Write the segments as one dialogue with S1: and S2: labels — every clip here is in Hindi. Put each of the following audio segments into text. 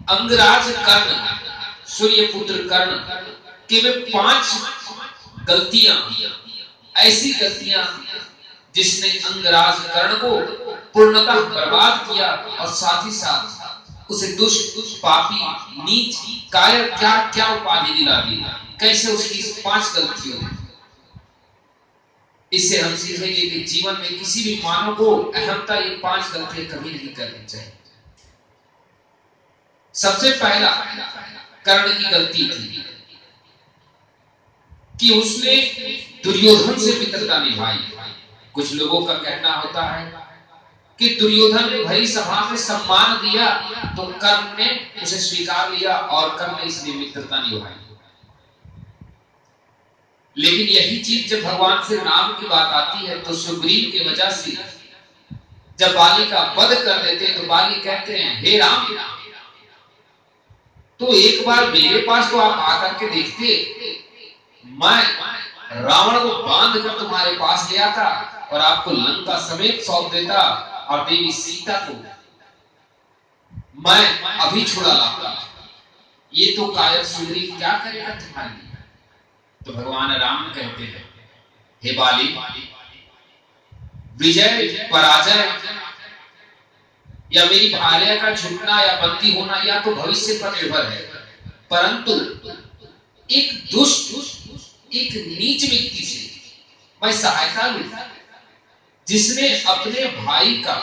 S1: अंगराज कर्ण, सूर्यपुत्र कर्ण के वे 5 गलतियां, ऐसी गलतियां जिसने अंगराज कर्ण को पूर्णतः बर्बाद किया और साथ ही साथ उसे दुष्ट, पापी, नीच, कायर क्या क्या उपाधि दिला दी। कैसे उसकी 5 गलतियों ने। इससे हम सीखेंगे कि जीवन में किसी भी मानव को अहमता ये 5 गलतियां कभी नहीं करनी चाहिए। सबसे पहला कर्ण की गलती थी कि उसने दुर्योधन से मित्रता निभाई। कुछ लोगों का कहना होता है कि दुर्योधन ने भरी सभा में सम्मान दिया तो कर्ण ने उसे स्वीकार लिया और कर्ण ने इसलिए मित्रता निभाई। लेकिन यही चीज जब भगवान श्री राम की बात आती है तो सुग्रीव की वजह से जब बाली का वध कर देते हैं तो बाली कहते हैं, हे राम, तो एक बार मेरे पास तो आप आकर के देखते, मैं रावण को बांध कर तुम्हारे पास ले आता और आपको लंका समेत सौंप देता और देवी सीता को मैं अभी छुड़ा लाता। ये तो कायर सुग्रीव क्या करेगा तुम्हारे लिए। तो भगवान राम कहते हैं, हे बाली, विजय पराजय या मेरी भार्या का छूटना या बंदी होना या तो भविष्य पर निर्भर है, परंतु एक दुष्ट, एक नीच व्यक्ति से मैं सहायता लूं जिसने अपने भाई का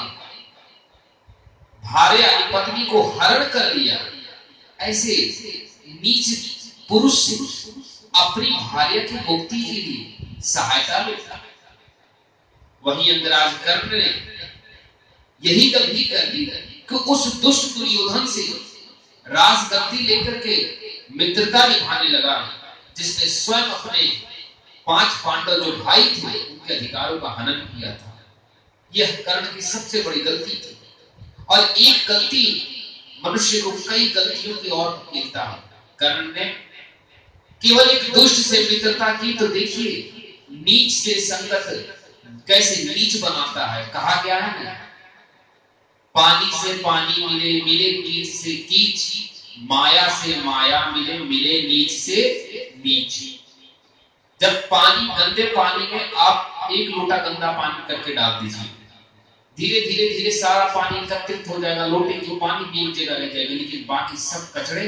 S1: भार्या पत्नी को हरण कर लिया। ऐसे नीच पुरुष से अपनी भार्या की मुक्ति के लिए सहायता लेता। वही अंगराज कर्ण ने यही गलती कर दी कि उस दुष्ट दुर्योधन से राजगद्दी लेकर के मित्रता निभाने लगा, जिसने स्वयं अपने 5 पांडव जो भाई थे उनके अधिकारों का हनन किया था। यह कर्ण की सबसे बड़ी गलती थी। और एक गलती मनुष्य को कई गलतियों की ओर गिरता है। कर्ण ने केवल एक दुष्ट से मित्रता की तो देखिए नीच से संगत कैसे नीच बनाता है। कहा गया है ना, पानी से पानी मिले, मिले कीच से कीच, माया से माया मिले, मिले नीच से नीच। जब पानी, गंदे पानी में आप 1 लोटा गंदा पानी करके डाल दीजिए, धीरे धीरे धीरे सारा पानी एकत्रित हो जाएगा, लोटे की पानी भी एक जगह रह जाएगी, लेकिन बाकी सब कचड़े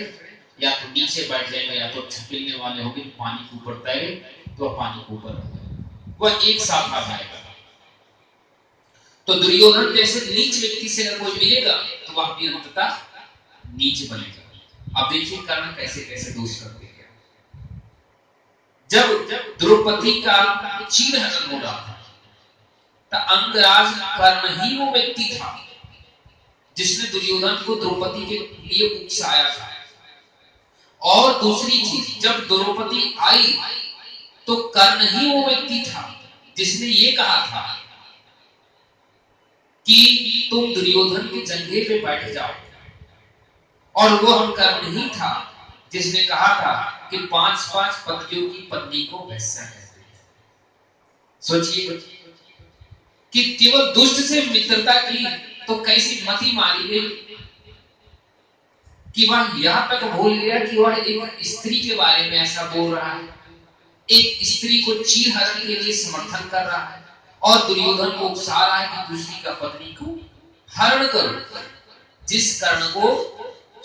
S1: या तो नीचे बैठ जाएगा या तो छपीलने वाले होंगे, पानी के ऊपर तैरे तो पानी के ऊपर वह एक साथ आ जाएगा। तो दुर्योधन जैसे नीच व्यक्ति से अगर कोई मिलेगा तो वह भी अंततः नीच बनेगा। अब देखिए कर्ण कैसे कैसे दोष करते हैं। जब द्रौपदी का चीरहरण हो रहा था तो अंगराज कर्ण ही वो व्यक्ति था जिसने दुर्योधन को द्रौपदी के लिए उकसाया था। और दूसरी चीज, जब द्रौपदी आई तो कर्ण ही वो व्यक्ति था जिसने ये कहा था कि तुम दुर्योधन के जंघे पे बैठ जाओ, और वो हम कर्ण ही था जिसने कहा था कि 5-5 पतियों की पत्नी को वैसा कहते हैं। सोचिए कि केवल दुष्ट से मित्रता की तो कैसी मति मारी गई कि वह यहां तक भूल गया कि वह एक स्त्री के बारे में ऐसा बोल रहा है, एक स्त्री को चीरहरण के लिए समर्थन कर रहा है और दुर्योधन को उकसा रहा है कि दूसरी का पत्नी को हरण करो। जिस कर्ण को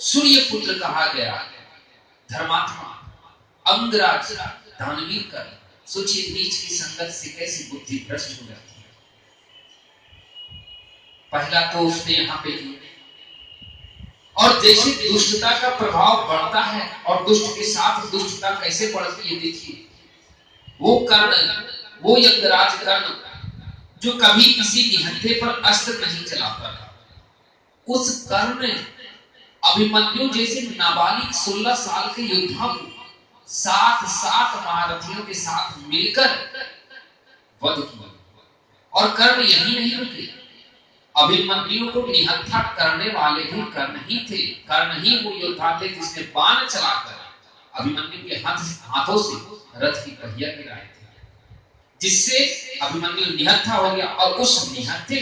S1: सूर्यपुत्र कहा गया, धर्मात्मा, अंगराज, दानवीर कर्ण, सोचिए नीच की संगत से कैसी बुद्धि भ्रष्ट हो जाती है। पहला तो उसने यहां पे किया, और जैसे दुष्टता का प्रभाव बढ़ता है और दुष्ट के साथ दुष्टता कैसे बढ़ती है, देखिए वो कर्ण, वो अंगराज कर्ण जो कभी किसी निहत्थे पर अस्त्र नहीं चलाता था, उस कर्ण ने अभिमन्यु जैसे नाबालिग 16 साल के योद्धा को 7 महारथियों के साथ मिलकर वध किया। और कर्ण यही नहीं रुके, अभिमन्यु को निहत्था करने वाले भी कर्ण ही थे। कर्ण ही वो योद्धा थे जिसने बाण चलाकर अभिमन्यु के हाथों से रथ की पहिया गिराए थे, जिससे अभिमन्यु निहत्था हो गया। और उस निहत्थे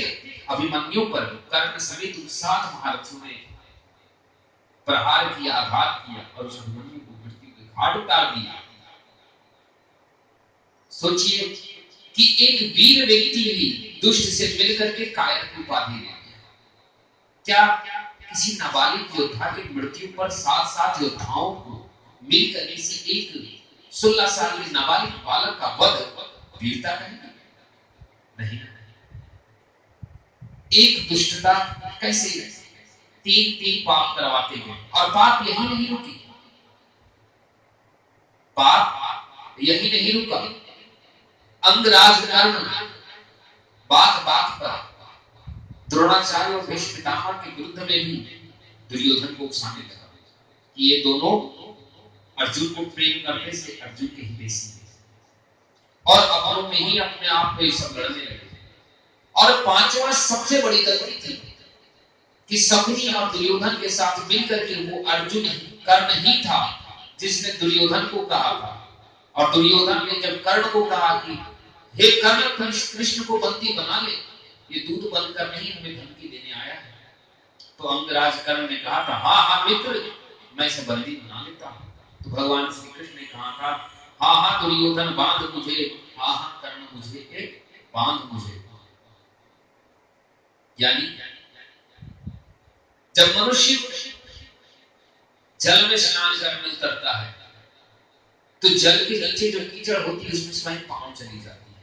S1: अभिमन्यु पर कर्ण समेत 7 महारथियों ने प्रहार किया, आघात किया और उस अभिमन्यु को मृत्यु के घाट उतार दिया। सोचिए कि एक वीर व्यक्ति भी दुष्ट से मिलकर के कायर की उपाधि ले लिया। क्या किसी नाबालिग योद्धा की मृत्यु पर सात सात योद्धाओं को मिलकर किसी एक 16 साल के नाबालिग बालक का वध वीरता कहेंगे? नहीं। एक दुष्टता कैसे तीन तीन पाप करवाते गए और पाप यही नहीं रुकी, पाप यही नहीं रुका। अंगराज कर्ण बात बात पर द्रोणाचार्य और भीष्म पितामह के विरुद्ध में भी दुर्योधन को उकसाने लगा कि ये दोनों अर्जुन को प्रेम करने से अर्जुन के ही बेसी है और अपनों में ही अपने आप को सब लड़ने लगे। और पांचवा सबसे बड़ी गलती थी कि शकुनी और दुर्योधन के साथ मिलकर के वो अर्जुन कर्ण ही था जिसने दुर्योधन को कहा था, और दुर्योधन ने जब कर्ण को कहा कि हे कर्ण, कृष्ण को बंदी बना ले, ये दूध बंद कर नहीं हमें धमकी देने आया है, तो अंगराज कर्ण ने कहा था हाँ हाँ मित्र, मैं इसे बंदी बना लेता हूं। तो भगवान श्री कृष्ण ने कहा था हाँ हाँ दुर्योधन बांध मुझे, हाँ हाँ कर्ण मुझे बांध मुझे। यानी जब मनुष्य जल में स्नान करने उतरता है तो जल के नीचे जो कीचड़ होती है उसमें स्वयं पांव चली जाती है।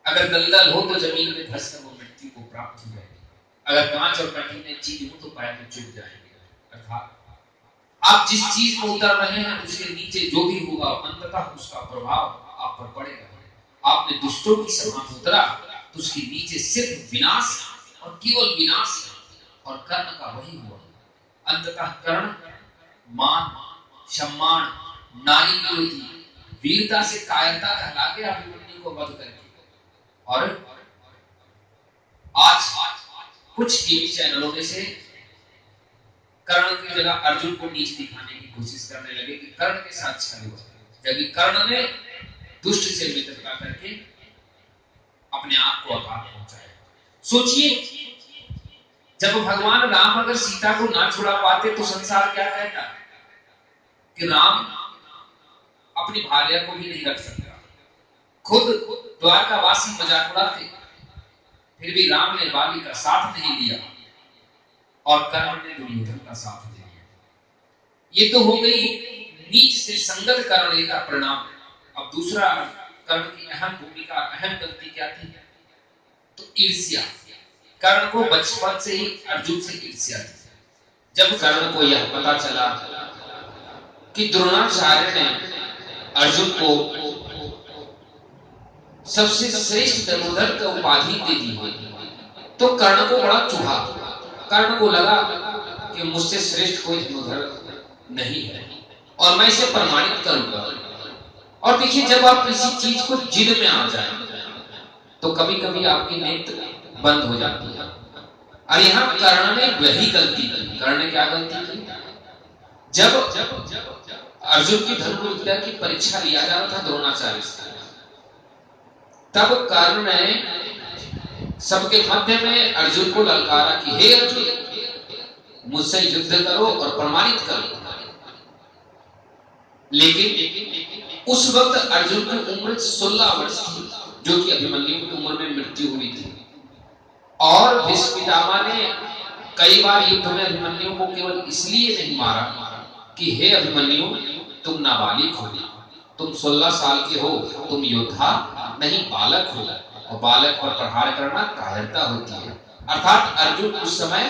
S1: अगर दलदल हो तो जमीन में धंसकर वो मृत्यु को प्राप्त हो जाएगी, अगर कांच और कठिन चीज हो तो पैर में चुभ जाएंगे। अर्थात आप जिस चीज में उतर रहे हैं उसके नीचे जो भी होगा अंततः उसका प्रभाव आप पर पड़ेगा। आपने दुष्टों की सभा में उतरा तो उसके नीचे सिर्फ विनाश और केवल विनाश, और कर्ण का वही हुआ। अंततः कर्ण मान, सम्मान, नारी विरोधी, वीरता से कायरता कहला के अभिमन्यु को वध करके, और आज कुछ टीवी चैनलों में से कर्ण की जगह अर्जुन को नीच दिखाने की कोशिश करने लगे कि कर्ण के साथ छल हुआ, जबकि कर्ण ने दुष्ट से मित्रता करके अपने आप को आघात पहुंचाया। सोचिए जब भगवान राम अगर सीता को ना छुड़ा पाते तो संसार क्या कहता कि राम अपनी भार्या को भी नहीं रख सकता। खुद द्वारकावासी मजाक उड़ाते, फिर भी राम ने बाली का साथ नहीं लिया और कर्ण ने दुर्योधन का साथ ले लिया। ये तो हो गई नीच से संगत करने का परिणाम। अब दूसरा कर्ण की अहम भूमिका, अहम गलती क्या थी? तो ईर्ष्या। कर्ण को बचपन से ही अर्जुन से ईर्ष्या थी। जब कर्ण को यह पता चला कि द्रोणाचार्य ने अर्जुन को सबसे श्रेष्ठ धनुर्धर का उपाधि दे दी तो कर्ण को बड़ा चुभा। कर्ण को लगा कि मुझसे श्रेष्ठ कोई धनुर्धर नहीं है और मैं इसे प्रमाणित करूंगा। और देखिए जब आप किसी चीज को जिद में आ जाए तो कभी कभी आपकी नेत्र बंद हो जाती है, और यहाँ कर्ण ने वही गलती की। कर्ण ने क्या गलती की? जब अर्जुन की धनुर्विद्या की परीक्षा लिया जा रहा था द्रोणाचार्य से, तब कर्ण ने सबके मध्य में अर्जुन को ललकारा कि हे अर्जुन, मुझसे युद्ध करो और प्रमाणित करो। लेकिन उस वक्त अर्जुन की उम्र 16 वर्ष थी, जो कि अभिमन्यु की उम्र में मृत्यु हुई थी। और भीष्म पितामह ने कई बार युद्ध में अभिमन्यु को केवल इसलिए नहीं मारा कि हे अभिमन्यु, तुम नाबालिग हो, तुम 16 साल के हो, तुम योद्धा नहीं बालक हो, और बालक पर प्रहार करना कायरता होती है। अर्थात अर्जुन उस समय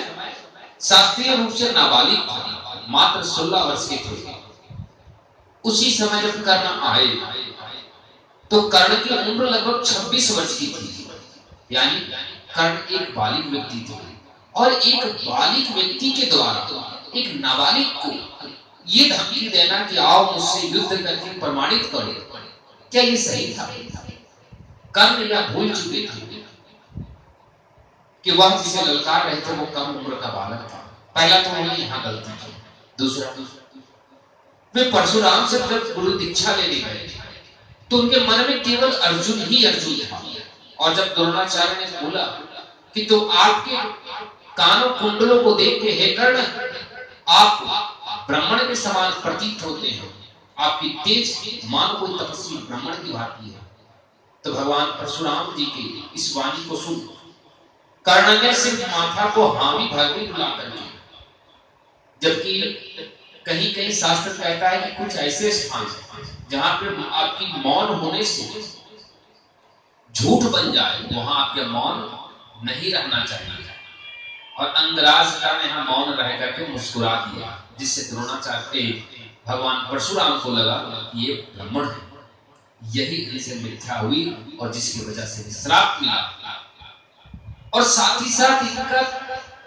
S1: शास्त्रीय रूप से नाबालिग था, मात्र 16 वर्ष के थे। उसी समय जब कर्ण आए तो कर्ण की उम्र लगभग 26 वर्ष की थी। यानी कर्ण एक बालिग व्यक्ति थे, और एक बालिग व्यक्ति के द्वारा एक नाबालिग को ये धमकी देना कि आओ मुझसे युद्ध करके प्रमाणित करो, क्या ये सही था? कर्ण यह भूल चुके थे कि वह जिसे ललकार रहे थे वो कम उम्र का बालक था। पहला तो उन्होंने यहाँ गलती की। दूसरा, वे परशुराम से जब गुरु दीक्षा लेने गए तो उनके मन में केवल अर्जुन ही अर्जुन था, और जब द्रोणाचार्य ने बोला कि तो आपके कानों कुंडलों को देख के, हे कर्ण, आप ब्राह्मण के समान प्रतीत होते हैं, आपकी तेज मानो कोई तपस्वी ब्राह्मण की भांति है। तो भगवान परशुराम जी की इस वाणी को सुन कर्ण ने सिर्फ माथा को हामी भरवी बुला करके, जबकि कहीं कहीं शास्त्र कहता है कि कुछ ऐसे स्थान जहां पे आपकी मौन होने से झूठ बन जाए, वहां आपके मौन नहीं रहना चाहिए। और अंगराज ने यहां मौन रह करके मुस्कुरा दिया, जिससे द्रोणाचार्य भगवान परशुराम को लगा कि ये ब्राह्मण है, यही इनसे मिथ्या हुई और जिसकी वजह से श्राप मिला। और साथ ही साथ इनका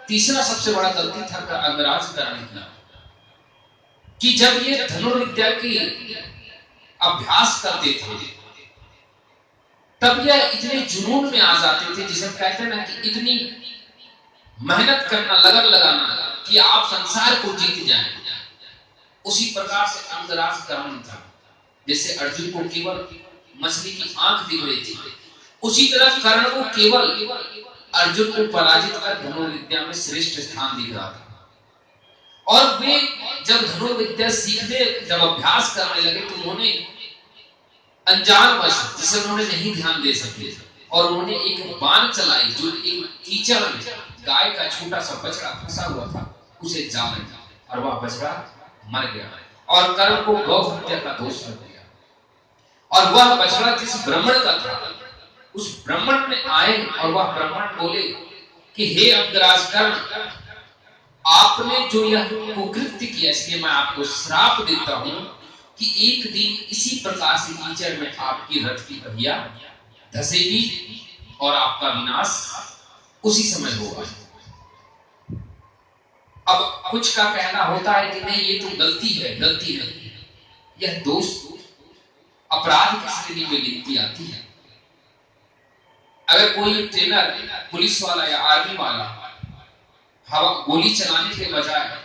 S1: तीसरा सबसे बड़ा गलती था अंगराज करने की, कि जब ये धनुर्विद्या की अभ्यास करते थे तब यह इतने जुनून में आ जाते थे, जिसे कहते हैं ना कि इतनी मेहनत करना, लगन लगाना कि आप संसार को जीत जाएं। उसी प्रकार से अंगराज कर्ण था। जैसे अर्जुन को केवल मछली की आंख दिख रही थी, उसी तरह कर्ण को केवल अर्जुन को पराजित कर धनुर्विद्या में श्रेष्ठ स्थान दिख रहा था। और वे जब धनुर्विद्या सीखने, जब अभ्यास करने लगे तो उन्होंने अनजानवश, जिसे उन्होंने नहीं ध्यान दे सके, और उन्होंने एक बाण चलाई जो एक कीचड़ में गाय का छोटा सा बछड़ा फंसा हुआ था, उसे जा लगा और वह बछड़ा मर गया। और कर्ण को गौ हत्या का दोष लग गया। और वह बछड़ा जिस ब्राह्मण का था, उस ब्राह्मण में आए और वह ब्राह्मण बोले कि हे अंगराज कर्ण, आपने जो यह कुकृत्य किया, इसलिए मैं आपको श्राप देता हूं कि एक दिन इसी प्रकार से कीचड़ में आपकी रथ की पहिया धसेगी और आपका विनाश उसी समय होगा। अब कुछ का कहना होता है कि नहीं, ये तो गलती है, गलती नहीं, यह दोष अपराध की श्रेणी में गिनती आती है। अगर कोई ट्रेनर, पुलिस वाला या आर्मी वाला हवा गोली चलाने के बजाय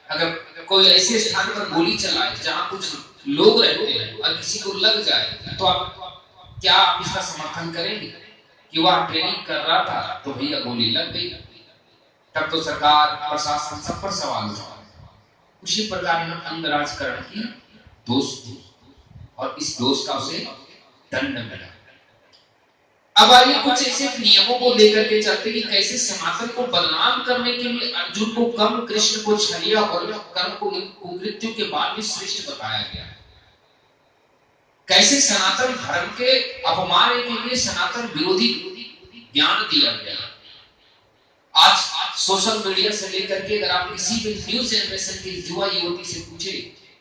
S1: अगर कोई ऐसे स्थान पर गोली चलाए जहां कुछ लोग रहते हैं और किसी को लग जाए, तो आप क्या आप इसका समर्थन करेंगे कि वह ट्रेनिंग कर रहा था तो भैया गोली लग गई? तब तो सरकार, प्रशासन सब पर सवाल उठा। उसी प्रकार अंगराज कर्ण की दोष थी और इस दोष का उसे दंड मिला। अब आइए कुछ ऐसे नियमों को लेकर के चलते कि कैसे सनातन को बदनाम करने के लिए अर्जुन को कर्ण, कृष्ण को छलिया और कर्ण को कुकृत्यों के बाद भी श्रेष्ठ बताया गया। कैसे सनातन धर्म के अपमान के लिए सनातन विरोधी ज्ञान दिया गया। आज सोशल मीडिया से लेकर के अगर आप किसी भी न्यू जनरेशन के युवा युवती से पूछे,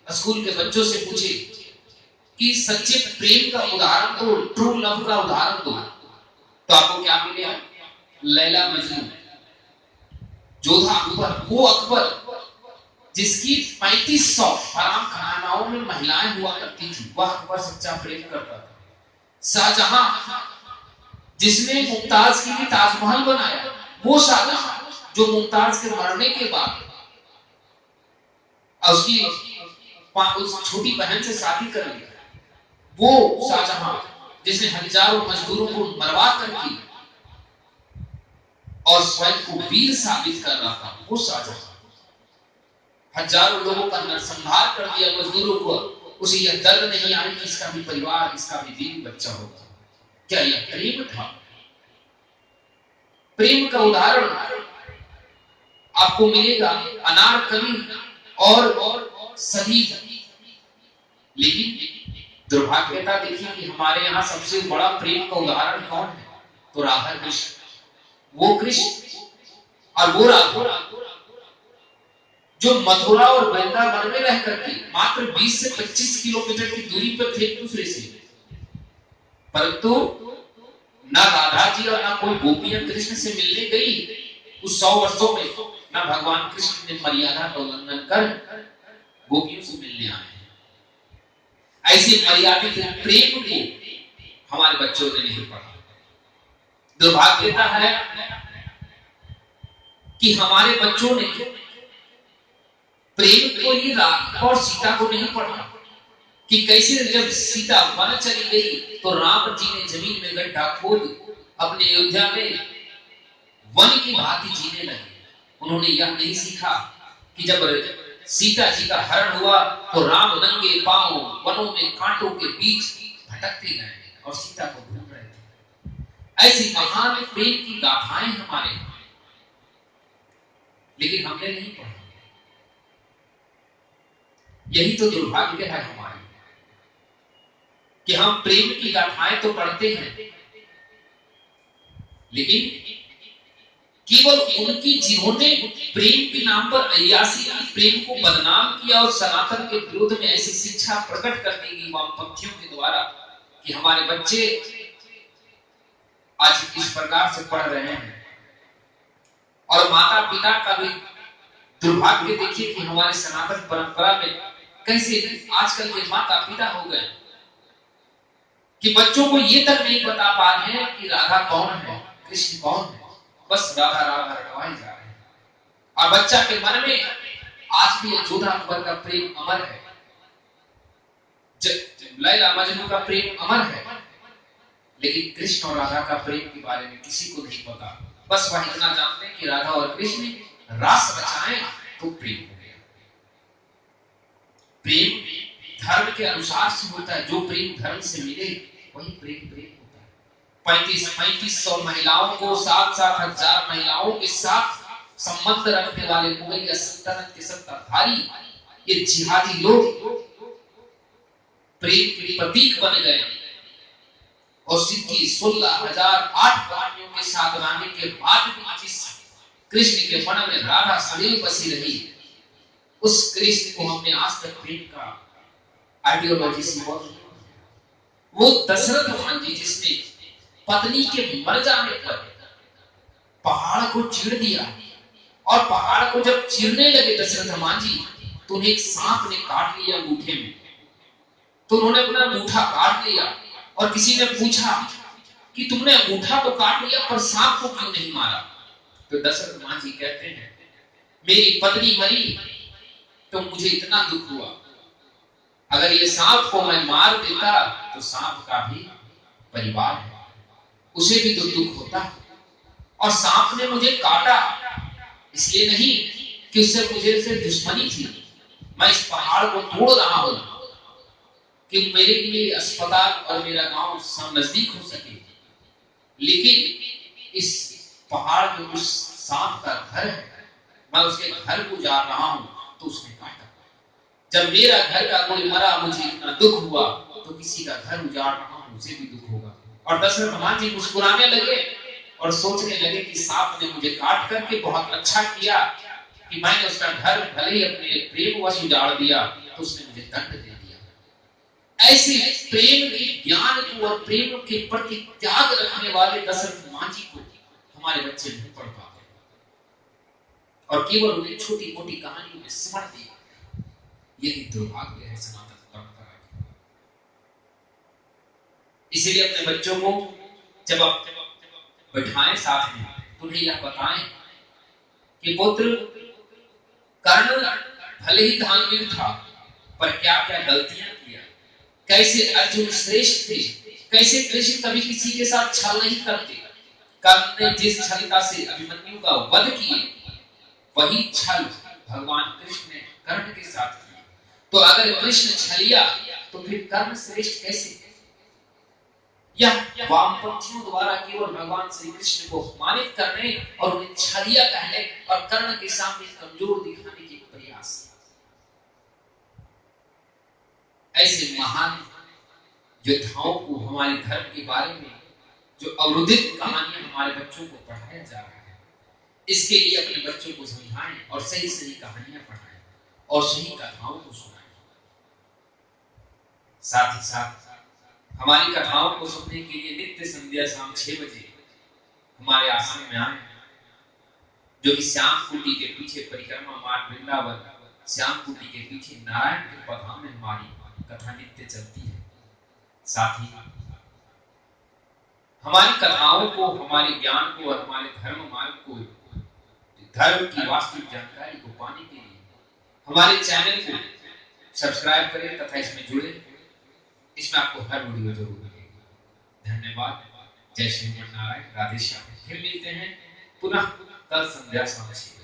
S1: स्कूल के बच्चों से पूछे कि सच्चे प्रेम का उदाहरण दो, ट्रू लव का उदाहरण दो, तो आपको क्या मिलेगा? लैला मजनू, जोधा अकबर। वो अकबर जिसकी 3500 हराम खानाओं में महिलाएं हुआ करती थी, वह अकबर सच्चा प्रेम करता था। शाहजहां जिसने मुमताज के लिए ताजमहल बनाया, वो शाहजहां जो मुमताज के मरने के बाद उसकी उस छोटी बहन से शादी कर लिया, वो शाहजहां जिसने हजारों मजदूरों को मरवा करके और स्वयं को वीर साबित कर रहा था, वो शाहजहां हजारों लोगों का नरसंहार कर दिया, मजदूरों को। उसे यह दर्द नहीं आया कि इसका भी परिवार, इसका भी बीवी बच्चा होगा। क्या यह प्रेम था? प्रेम का उदाहरण आपको मिलेगा अनारकली और सभी। लेकिन दुर्भाग्यता देखिए कि हमारे यहाँ सबसे बड़ा प्रेम का उदाहरण कौन है? तो राधा कृष्ण। वो कृष्ण और वो राधा जो मथुरा और वृंदावन में रह करके मात्र 20 से 25 किलोमीटर की दूरी पर थे एक दूसरे से, परंतु ना राधा जी और ना कोई गोपियां कृष्ण से मिलने गई उस 100 वर्षों में। ना भगवान कृष्ण ने मर्यादा का उल्लंघन कर गोपियों से मिलने आए। ऐसे मर्यादित प्रेम को हमारे बच्चों ने नहीं पढ़ा। दुर्भाग्यता है कि हमारे बच्चों ने प्रेम को ही राम और सीता को नहीं पढ़ा कि कैसे जब सीता वन चली गई तो राम जी ने जमीन में गड्ढा खोद अपने अयोध्या में वन की भांति जीने लगे। उन्होंने यह नहीं सीखा कि जब सीता जी का हरण हुआ तो राम नंगे पांव वनों में कांटों के बीच भटकते गए और सीता को ढूंढ रहे थे। ऐसी महान प्रेम की गाथाएं हमारे यहाँ, लेकिन हमने नहीं पढ़ा। यही तो दुर्भाग्य है हमारे कि हम प्रेम की गाथाएं तो पढ़ते हैं, लेकिन केवल उनकी जिन्होंने प्रेम के नाम पर अय्यासी की, प्रेम को बदनाम किया और सनातन के विरुद्ध में ऐसी शिक्षा प्रकट कर दी गई वामपंथियों के द्वारा कि हमारे बच्चे आज इस प्रकार से पढ़ रहे हैं। और माता पिता का भी दुर्भाग्य देखिए कि हमारे सनातन परंपरा में कैसे आजकल के माता पिता हो गए कि बच्चों को ये तक नहीं बता पा रहे हैं कि राधा कौन है, कृष्ण कौन है, बस राधा राधा रटवाए जा रहे हैं। और बच्चा के मन में आज भी जोधा अकबर का प्रेम अमर है, लैला मजनू का प्रेम अमर है, लेकिन कृष्ण और राधा का प्रेम के बारे में किसी को नहीं पता। बस वह इतना जानते हैं कि राधा और कृष्ण रास रचाएं तो प्रेम हो गया। प्रेम धर्म के अनुसार से होता है, जो प्रेम धर्म से मिले वही प्रेम होता है। 3500 महिलाओं को 7,000 महिलाओं के साथ संबंध रखने वाले मुगलिया सल्तनत के सत्ताधारी ये जिहादी लोग प्रेम के प्रतीक बन गए और सिद्धि 16,008 रानियों के साथ रहने के बाद भी जिस कृष्ण के मन में राधा सदैव बसी रही, उस कृष्ण को हमने आज तक प्रेम का आइडियोलॉजी से वो दशरथ महान जी जिसने पत्नी के मर जाने पर पहाड़ को चीर दिया और पहाड़ को जब चीरने लगे दशरथ महान जी तो उन्हें एक सांप ने काट लिया अंगूठे में, तो उन्होंने अपना अंगूठा काट लिया और किसी ने पूछा कि तुमने अंगूठा तो काट लिया पर सांप को क्यों नहीं मारा? तो दशरथ महान जी कहते हैं मेरी पत्नी मरी तो मुझे इतना दुख हुआ, अगर ये सांप को मैं मार देता तो सांप का भी परिवार है, उसे भी तो दुख होता। और सांप ने मुझे काटा इसलिए नहीं कि उससे मुझे से दुश्मनी थी, मैं इस पहाड़ को तोड़ रहा हूं कि मेरे लिए अस्पताल और मेरा गांव नजदीक हो सके, लेकिन इस पहाड़ में उस सांप का घर है, मैं उसके घर को जा रहा हूं तो उसने काटा। जब मेरा घर का कोई मरा मुझे इतना दुख हुआ तो किसी का घर उजाड़ रहा हूं उसे भी दुख होगा। और दशरथ महान जी मुस्कुराने लगे और सोचने लगे कि सांप ने मुझे काट करके बहुत अच्छा किया कि मैंने उसका घर भले ही अपने प्रेमवश उजाड़ दिया तो उसने मुझे दंड दे दिया। ऐसे प्रेम के ज्ञान को और प्रेम के प्रति त्याग रखने वाले दशरथ महान जी को हमारे बच्चे नहीं पढ़ पाते और केवल उन्हें छोटी मोटी कहानियों में सिमट दिया। यही दुर्भाग्य है सनातन परंपरा की। इसीलिए अपने बच्चों को जब आप बैठाएं साथ में तो उन्हें यह बताएं कि पुत्र कर्ण भले ही दानवीर था पर क्या क्या गलतियां किया, कैसे अर्जुन श्रेष्ठ थे, कैसे कृष्ण कभी किसी के साथ छल नहीं करते। कर्ण ने जिस छलता से अभिमन्यु का वध किए वही छल भगवान कृष्ण ने कर्ण के साथ किया। तो अगर कृष्ण छलिया तो फिर कर्ण श्रेष्ठ कैसे? यह वामपंथियों द्वारा केवल भगवान श्री कृष्ण को अपमानित करने और उन्हें छलिया कहने और कर्ण के सामने कमजोर दिखाने के प्रयास। ऐसे महान योद्धाओं को हमारे धर्म के बारे में जो अवरुद्धित कहानियां हमारे बच्चों को पढ़ाया जा रहा है, इसके लिए अपने बच्चों को समझाएं और सही सही कहानियां पढ़ाएं और सही कथाओं को सुनाएं। साथ ही साथ हमारी कथाओं को सुनने के लिए नित्य संध्या शाम 6 बजे हमारे आश्रम में आए, जो कि श्याम कुटी के पीछे परिक्रमा मार्ग वृंदावन, श्याम कुटी के पीछे नारायण के पधाम में हमारी कथा नित्य चलती है। साथ ही हमारी कथाओं को, हमारे ज्ञान को और हमारे धर्म मार्ग को, धर्म की वास्तविक जानकारी को पाने के लिए हमारे चैनल को सब्सक्राइब करें तथा इसमें जुड़े। इसमें आपको हर वीडियो जरूर मिलेगी। धन्यवाद। जय श्री नारायण। राधे श्याम। फिर मिलते हैं पुनः कल संध्या शाम 6 बजे।